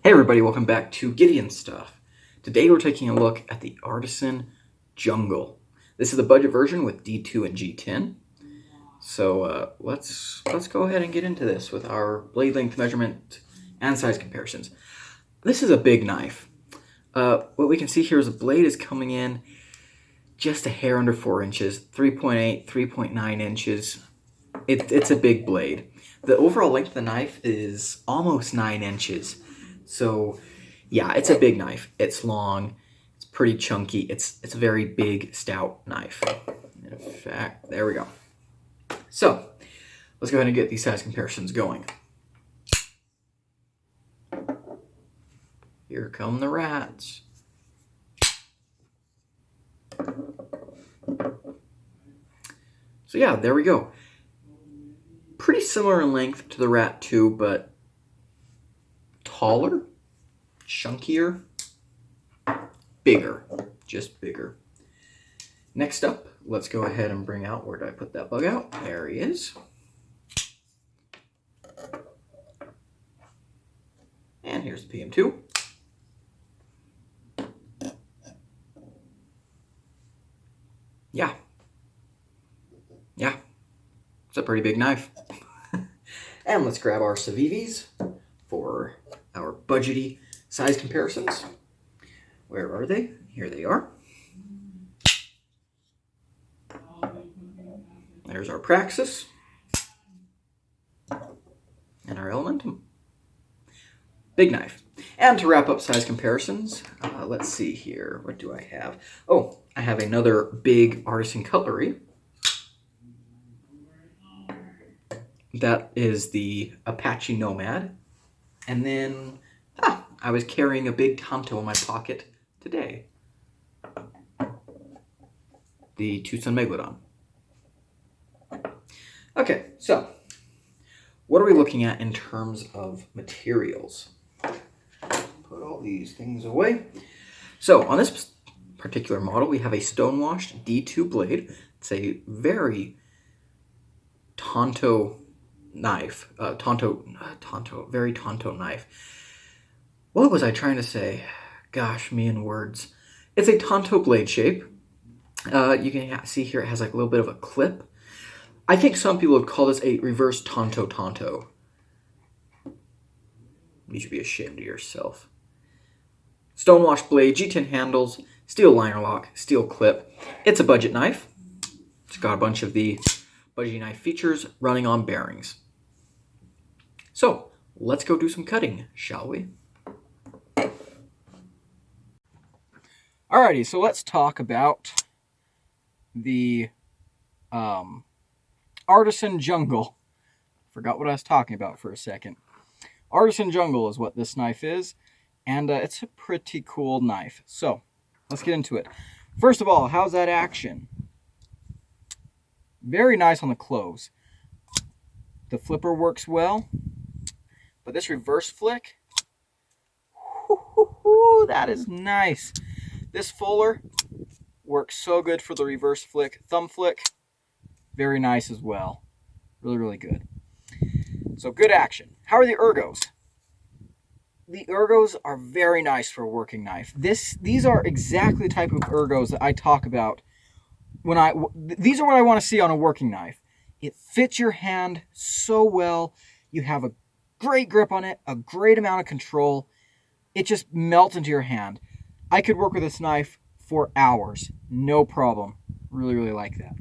Hey everybody, welcome back to Gideon Stuff. Today we're taking a look at the Artisan Jungle. This is the budget version with D2 and G10. So let's go ahead and get into this with our blade length measurement and size comparisons. This is a big knife. What we can see here is the blade is coming in just a hair under 4 inches, 3.8, 3.9 inches. It's a big blade. The overall length of the knife is almost 9 inches. So yeah, it's a big knife. It's long, it's pretty chunky, it's a very big, stout knife. In fact, there we go. So let's go ahead and get these size comparisons going. Here come the rats. So yeah, there we go. Pretty similar in length to the Rat 2, but taller, chunkier, bigger, just bigger. Next up, let's go ahead and bring out, where did I put that bug out? There he is. And here's the PM2. Yeah, it's a pretty big knife. And let's grab our Civivis for our budgety size comparisons. Where are they? Here they are. There's our Praxis and our Elementum. Big knife. And to wrap up size comparisons, let's see here. What do I have? Oh, I have another big Artisan Cutlery. That is the Apache Nomad. And then, I was carrying a big Tonto in my pocket today. The Tucson Megalodon. Okay, so, what are we looking at in terms of materials? Put all these things away. So, on this particular model, we have a stone-washed D2 blade. It's a very Tonto knife. Very Tonto knife. What was I trying to say? Gosh, me and words. It's a Tonto blade shape. You can see here it has like a little bit of a clip. I think some people would call this a reverse Tonto. You should be ashamed of yourself. Stonewash blade, G10 handles, steel liner lock, steel clip. It's a budget knife. It's got a bunch of the budget knife features running on bearings. So, let's go do some cutting, shall we? Alrighty, so let's talk about the Artisan Jungle. Forgot what I was talking about for a second. Artisan Jungle is what this knife is, and it's a pretty cool knife. So, let's get into it. First of all, how's that action? Very nice on the close. The flipper works well, but this reverse flick, that is nice. This fuller works so good for the reverse flick. Thumb flick, very nice as well. Really, really good. So good action. How are the ergos? The ergos are very nice for a working knife. These are exactly the type of ergos that I talk about when these are what I want to see on a working knife. It fits your hand so well. You have a great grip on it, a great amount of control. It just melts into your hand. I could work with this knife for hours, no problem. Really, really like that.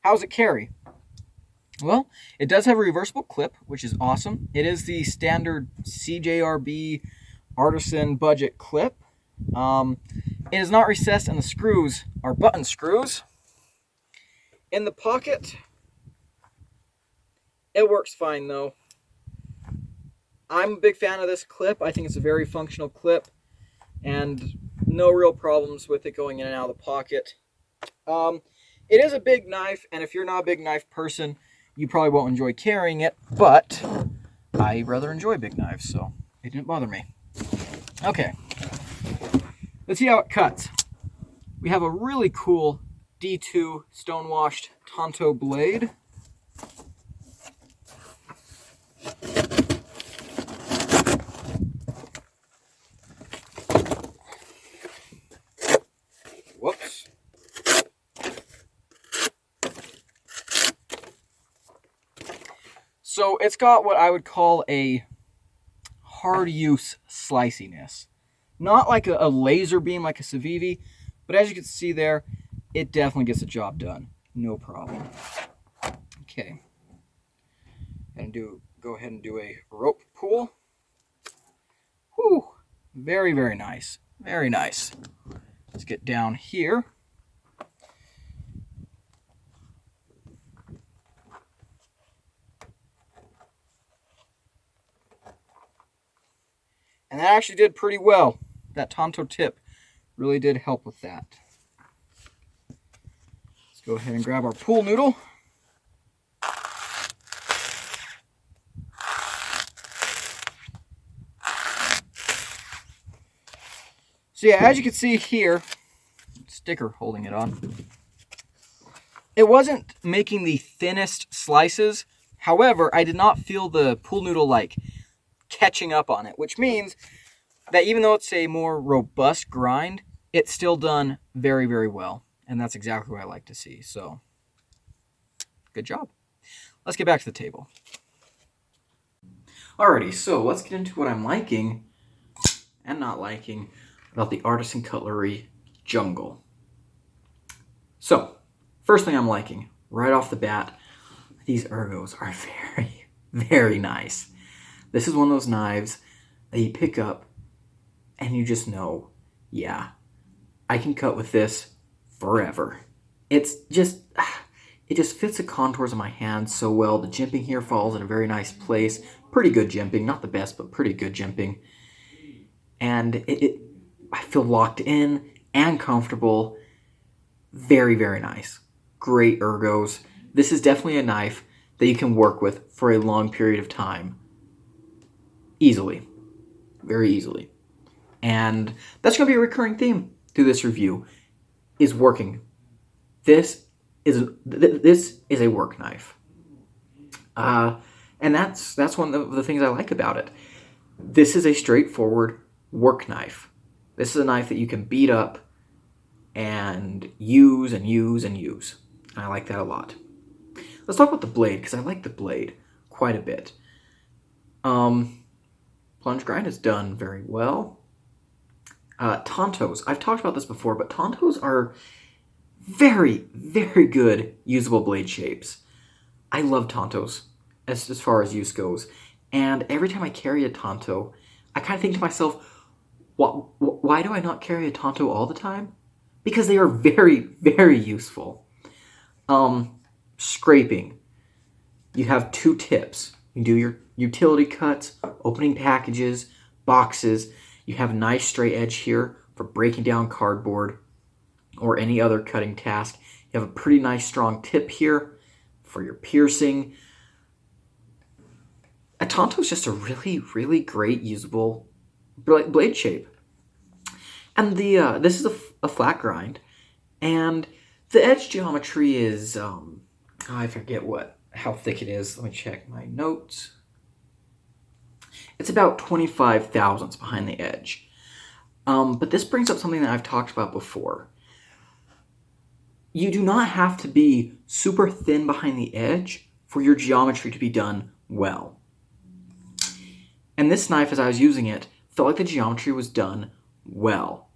How's it carry? Well, it does have a reversible clip, which is awesome. It is the standard CJRB Artisan budget clip. It is not recessed, and the screws are button screws. In the pocket, it works fine though. I'm a big fan of this clip. I think it's a very functional clip, and no real problems with it going in and out of the pocket. It is a big knife, and if you're not a big knife person, you probably won't enjoy carrying it, but I rather enjoy big knives, so it didn't bother me. Okay, let's see how it cuts. We have a really cool D2 stone-washed Tonto blade. So it's got what I would call a hard use sliciness. Not like a laser beam like a Civivi, but as you can see there, it definitely gets the job done. No problem. Okay. And go ahead and do a rope pull. Whew. Very, very nice. Very nice. Let's get down here. And that actually did pretty well. That Tonto tip really did help with that. Let's go ahead and grab our pool noodle. So yeah, as you can see here, sticker holding it on, it wasn't making the thinnest slices. However, I did not feel the pool noodle like catching up on it, which means that even though it's a more robust grind, it's still done very, very well. And that's exactly what I like to see. So, good job. Let's get back to the table. Alrighty, so let's get into what I'm liking and not liking about the Artisan Cutlery Jungle. So, first thing I'm liking, right off the bat, these ergos are very, very nice. This is one of those knives that you pick up and you just know, yeah, I can cut with this forever. It just fits the contours of my hand so well. The jimping here falls in a very nice place. Pretty good jimping, not the best, but pretty good jimping. And I feel locked in and comfortable. Very, very nice. Great ergos. This is definitely a knife that you can work with for a long period of time. Easily. Very easily. And that's going to be a recurring theme through this review, is working. This is a work knife. And that's one of the things I like about it. This is a straightforward work knife. This is a knife that you can beat up and use and use and use. And I like that a lot. Let's talk about the blade, because I like the blade quite a bit. Plunge grind is done very well. Tontos. I've talked about this before, but Tontos are very, very good usable blade shapes. I love Tontos as far as use goes. And every time I carry a Tonto, I kind of think to myself, why do I not carry a Tonto all the time? Because they are very, very useful. Scraping. You have two tips. You do your utility cuts, opening packages, boxes. You have a nice straight edge here for breaking down cardboard or any other cutting task. You have a pretty nice strong tip here for your piercing. A Tonto is just a really, really great usable blade shape. And this is a flat grind, and the edge geometry is I forget how thick it is. Let me check my notes. It's about 25 thousandths behind the edge. But this brings up something that I've talked about before. You do not have to be super thin behind the edge for your geometry to be done well. And this knife, as I was using it, felt like the geometry was done well.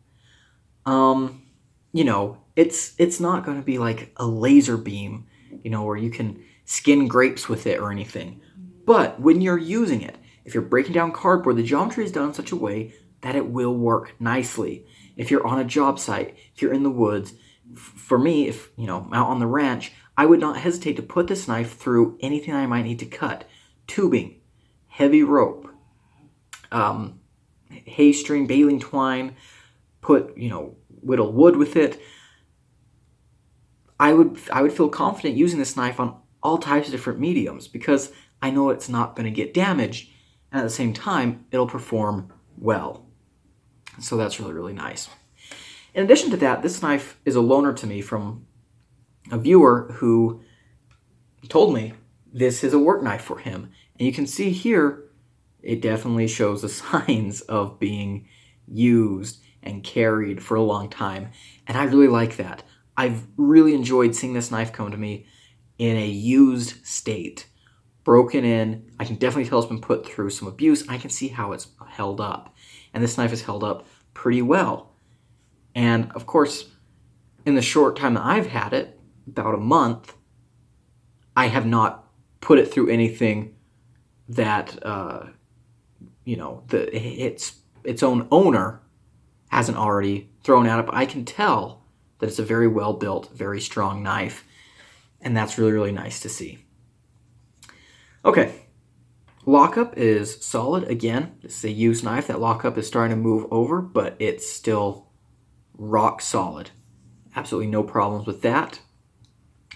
You know, it's not going to be like a laser beam, you know, where you can skin grapes with it or anything. But when you're using it, if you're breaking down cardboard, the geometry is done in such a way that it will work nicely. If you're on a job site, if you're in the woods, for me, if, you know, out on the ranch, I would not hesitate to put this knife through anything I might need to cut. Tubing, heavy rope, hay string, baling twine, whittle wood with it. I would feel confident using this knife on all types of different mediums because I know it's not going to get damaged, and at the same time, it'll perform well. So that's really, really nice. In addition to that, this knife is a loaner to me from a viewer who told me this is a work knife for him. And you can see here, it definitely shows the signs of being used and carried for a long time. And I really like that. I've really enjoyed seeing this knife come to me in a used state. broken in. I can definitely tell it's been put through some abuse. I can see how it's held up. And this knife is held up pretty well. And of course, in the short time that I've had it, about a month, I have not put it through anything that, its own owner hasn't already thrown at it. But I can tell that it's a very well-built, very strong knife. And that's really, really nice to see. Okay, lockup is solid. Again, this is a used knife. That lockup is starting to move over, but it's still rock solid. Absolutely no problems with that.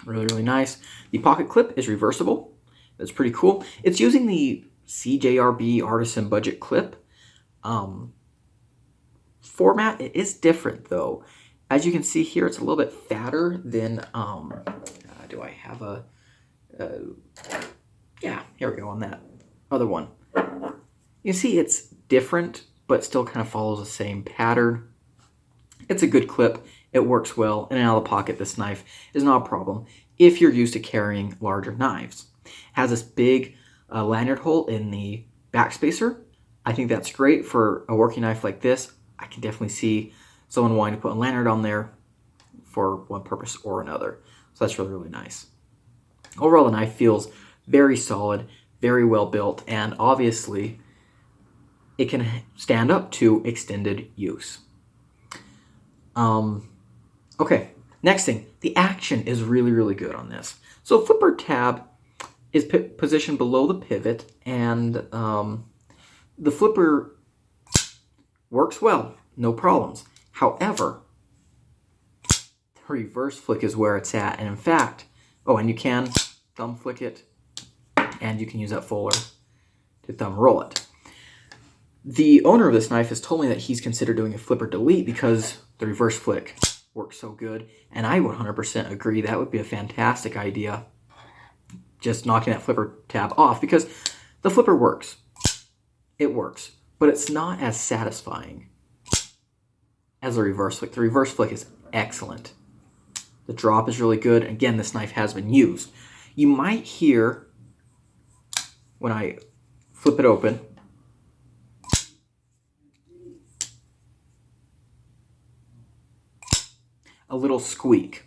Really, really nice. The pocket clip is reversible. That's pretty cool. It's using the CJRB Artisan budget clip. Format, it is different though. As you can see here, it's a little bit fatter than, do I have a, yeah, here we go on that other one. You see it's different, but still kind of follows the same pattern. It's a good clip. It works well. In and out of the pocket, this knife is not a problem if you're used to carrying larger knives. It has this big lanyard hole in the backspacer. I think that's great for a working knife like this. I can definitely see someone wanting to put a lanyard on there for one purpose or another. So that's really, really nice. Overall, the knife feels very solid, very well built, and obviously it can stand up to extended use. Okay, next thing, the action is really, really good on this. So flipper tab is positioned below the pivot, and the flipper works well, no problems. However, the reverse flick is where it's at, and in fact, and you can thumb flick it, and you can use that fuller to thumb roll it. The owner of this knife has told me that he's considered doing a flipper delete because the reverse flick works so good, and I 100% agree. That would be a fantastic idea, just knocking that flipper tab off, because the flipper works. It works, but it's not as satisfying as the reverse flick. The reverse flick is excellent. The drop is really good. Again, this knife has been used. You might hear, when I flip it open, a little squeak.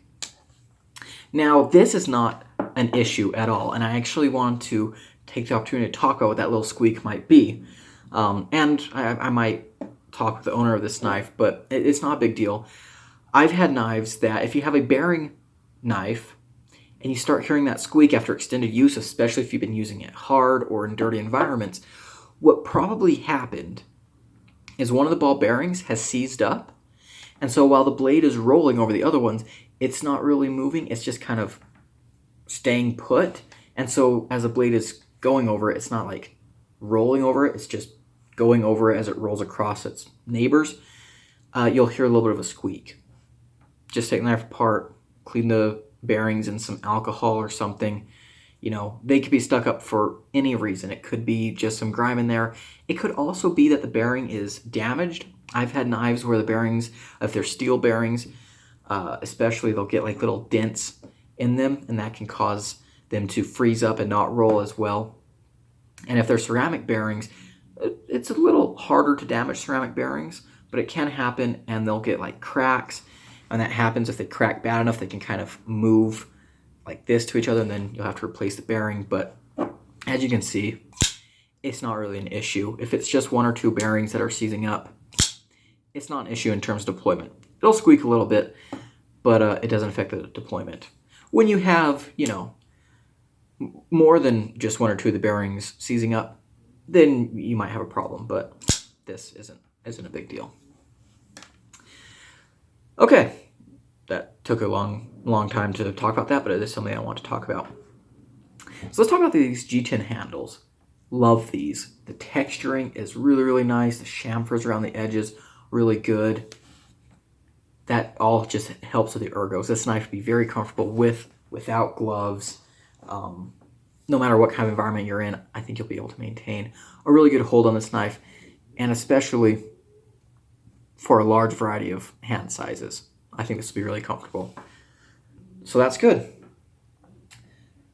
Now, this is not an issue at all, and I actually want to take the opportunity to talk about what that little squeak might be. And I might talk with the owner of this knife, but it's not a big deal. I've had knives that if you have a bearing knife and you start hearing that squeak after extended use, especially if you've been using it hard or in dirty environments, what probably happened is one of the ball bearings has seized up. And so while the blade is rolling over the other ones, it's not really moving. It's just kind of staying put. And so as the blade is going over it, it's not like rolling over it. It's just going over it as it rolls across its neighbors. You'll hear a little bit of a squeak. Just take the knife apart, clean the bearings in some alcohol or something. You know, they could be stuck up for any reason. It could be just some grime in there. It could also be that the bearing is damaged. I've had knives where the bearings, if they're steel bearings, especially, they'll get like little dents in them, and that can cause them to freeze up and not roll as well. And if they're ceramic bearings, it's a little harder to damage ceramic bearings, but it can happen, and they'll get like cracks. And that happens if they crack bad enough, they can kind of move like this to each other, and then you'll have to replace the bearing. But as you can see, it's not really an issue. If it's just one or two bearings that are seizing up, it's not an issue in terms of deployment. It'll squeak a little bit, but it doesn't affect the deployment. When you have, more than just one or two of the bearings seizing up, then you might have a problem, but this isn't a big deal. Okay, that took a long time to talk about that, but it is something I want to talk about. So let's talk about these G10 handles. Love these. The texturing is really, really nice. The chamfers around the edges, really good. That all just helps with the ergos. This knife would be very comfortable without gloves. No matter what kind of environment you're in, I think you'll be able to maintain a really good hold on this knife, and especially for a large variety of hand sizes. I think this will be really comfortable. So that's good.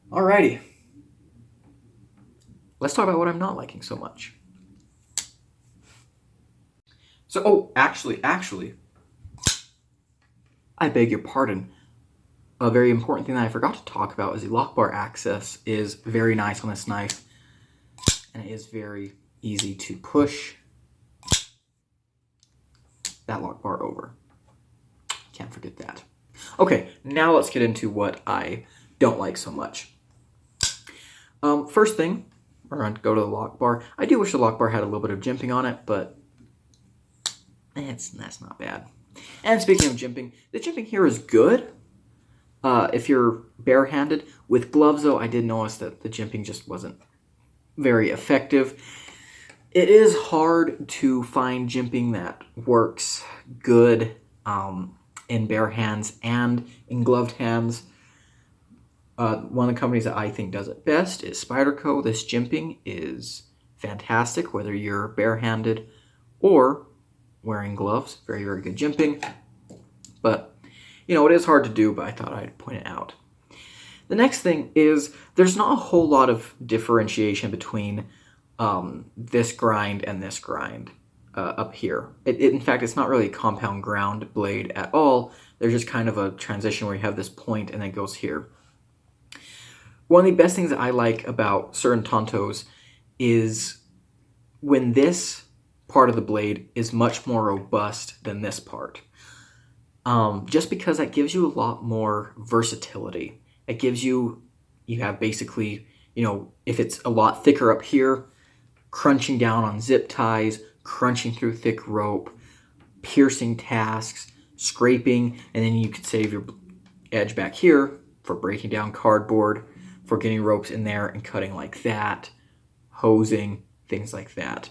Alrighty. let's talk about what I'm not liking so much. So, oh, actually, I beg your pardon. A very important thing that I forgot to talk about is the lock bar access is very nice on this knife, and it is very easy to push that lock bar over. Can't forget that. Okay, now let's get into what I don't like so much. First thing, we're going to go to the lock bar. I do wish the lock bar had a little bit of jimping on it, but that's not bad. And speaking of jimping, the jimping here is good. If you're barehanded. With gloves, though, I did notice that the jimping just wasn't very effective. It is hard to find jimping that works good in bare hands and in gloved hands. One of the companies that I think does it best is Spyderco. This jimping is fantastic, whether you're barehanded or wearing gloves. Very, very good jimping. But, you know, it is hard to do, but I thought I'd point it out. The next thing is there's not a whole lot of differentiation between this grind and this grind up here. In fact, it's not really a compound ground blade at all. There's just kind of a transition where you have this point and then it goes here. One of the best things that I like about certain Tontos is when this part of the blade is much more robust than this part. Just because that gives you a lot more versatility. It gives you have basically, you know, if it's a lot thicker up here, crunching down on zip ties, crunching through thick rope, piercing tasks, scraping, and then you could save your edge back here for breaking down cardboard, for getting ropes in there and cutting like that, hosing, things like that.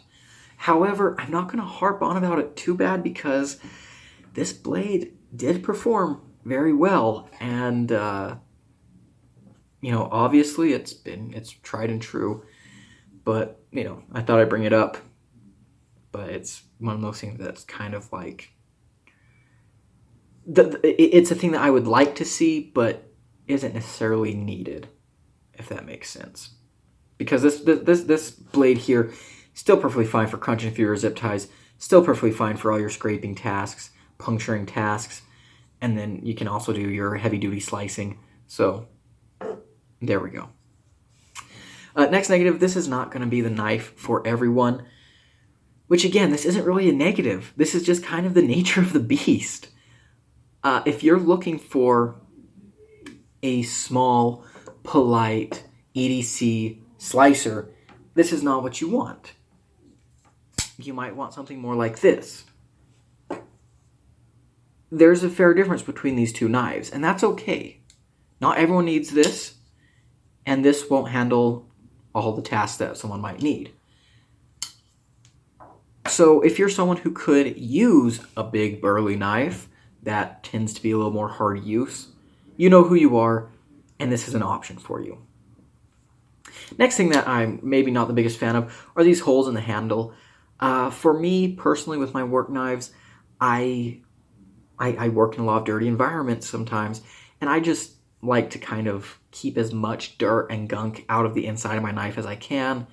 However, I'm not going to harp on about it too bad because this blade did perform very well, and you know, obviously it's tried and true, but you know, I thought I'd bring it up. But it's one of those things that's kind of like it's a thing that I would like to see, but isn't necessarily needed, if that makes sense. Because this blade here, still perfectly fine for crunching through your zip ties, still perfectly fine for all your scraping tasks, puncturing tasks, and then you can also do your heavy-duty slicing. So there we go. Next negative, this is not going to be the knife for everyone. Which again, this isn't really a negative. This is just kind of the nature of the beast. If you're looking for a small, polite, EDC slicer, this is not what you want. You might want something more like this. There's a fair difference between these two knives, and that's okay. Not everyone needs this, and this won't handle all the tasks that someone might need. So if you're someone who could use a big burly knife that tends to be a little more hard use, you know who you are, and this is an option for you. Next thing that I'm maybe not the biggest fan of are these holes in the handle. For me personally, with my work knives, I work in a lot of dirty environments sometimes, and I just like to kind of keep as much dirt and gunk out of the inside of my knife as I can.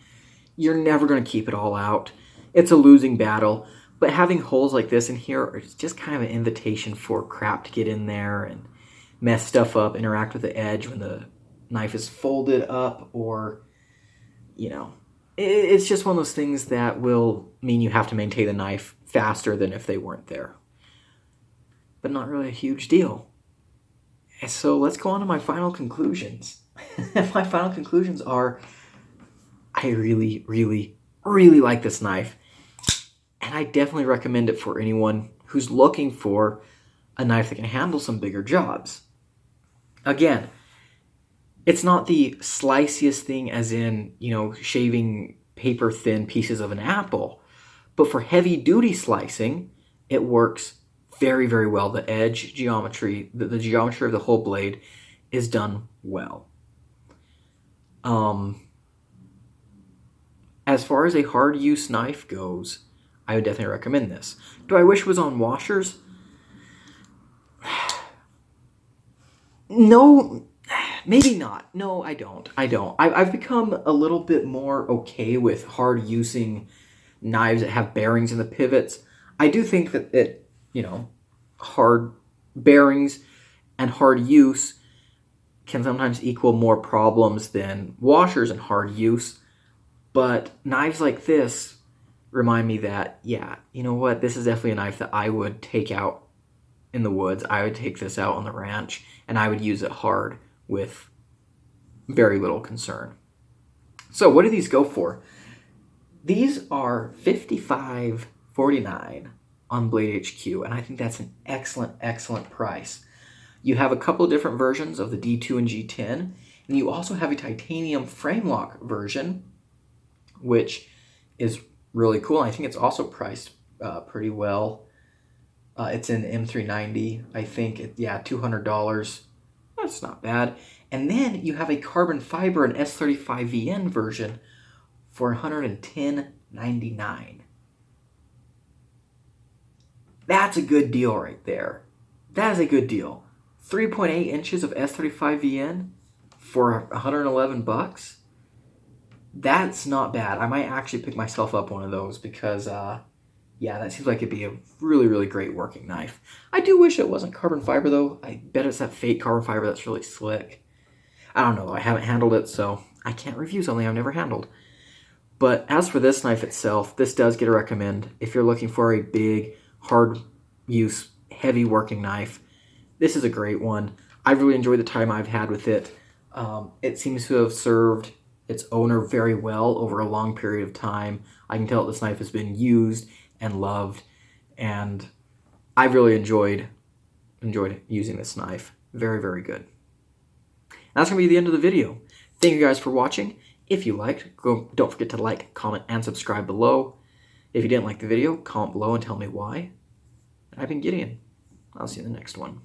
You're never going to keep it all out. It's a losing battle, but having holes like this in here is just kind of an invitation for crap to get in there and mess stuff up, interact with the edge when the knife is folded up, or, you know, it's just one of those things that will mean you have to maintain the knife faster than if they weren't there. But not really a huge deal. So let's go on to my final conclusions. My final conclusions are, I really, really, really like this knife. And I definitely recommend it for anyone who's looking for a knife that can handle some bigger jobs. Again, it's not the sliciest thing as in, you know, shaving paper thin pieces of an apple. But for heavy duty slicing, it works very, very well. The edge geometry, the geometry of the whole blade is done well. As far as a hard use knife goes, I would definitely recommend this. Do I wish it was on washers? No, maybe not. No, I don't. I've become a little bit more okay with hard using knives that have bearings in the pivots. I do think that hard bearings and hard use can sometimes equal more problems than washers and hard use. But knives like this remind me that, yeah, you know what? This is definitely a knife that I would take out in the woods. I would take this out on the ranch, and I would use it hard with very little concern. So what do these go for? These are $55.49 on Blade HQ, and I think that's an excellent, excellent price. You have a couple of different versions of the D2 and G10, and you also have a titanium frame lock version, which is really cool. I think it's also priced pretty well. It's in M390, I think. $200. That's not bad. And then you have a carbon fiber and S35VN version for $110.99. That's a good deal right there. That is a good deal. 3.8 inches of S35VN for $111. That's not bad. I might actually pick myself up one of those because, that seems like it'd be a really, really great working knife. I do wish it wasn't carbon fiber, though. I bet it's that fake carbon fiber that's really slick. I don't know. I haven't handled it, so I can't review something I've never handled. But as for this knife itself, this does get a recommend. If you're looking for a big, hard-use, heavy working knife, this is a great one. I've really enjoyed the time I've had with it. It seems to have served its owner very well over a long period of time. I can tell this knife has been used and loved, and I've really enjoyed using this knife. Very, very good. That's going to be the end of the video. Thank you guys for watching. If you liked, don't forget to like, comment, and subscribe below. If you didn't like the video, comment below and tell me why. I've been Gideon. I'll see you in the next one.